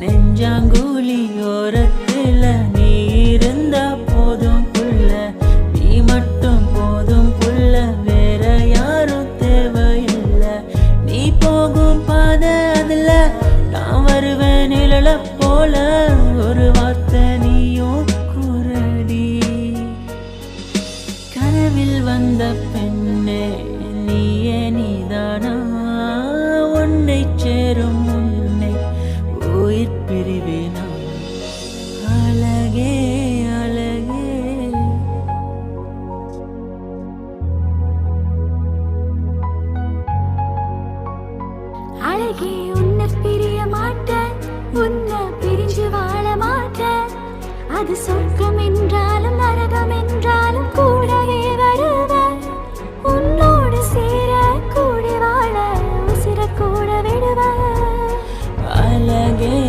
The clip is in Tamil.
நெஞ்சாங்குழி ஓரத்துல நீ இருந்தா போதும் புள்ள, நீ மட்டும் போதும் புள்ள, வேற யாரும் தேவையில்லை. நீ போகும் பாதை அதுல நான் வருவேன் நிழல போல, ஒரு வார்த்தை நீயும் கூறடி. கனவில் வந்த பெண்ணே நீயே நீதானா, உன்னை சேரும் முன்னே உயிர் பிரிவேனா. அழகே அழகே அழகே உன்னை பிரிய மாட்டேன், உன்னை பிரிஞ்சு வாழ மாட்டேன். அது சொர்க்கம்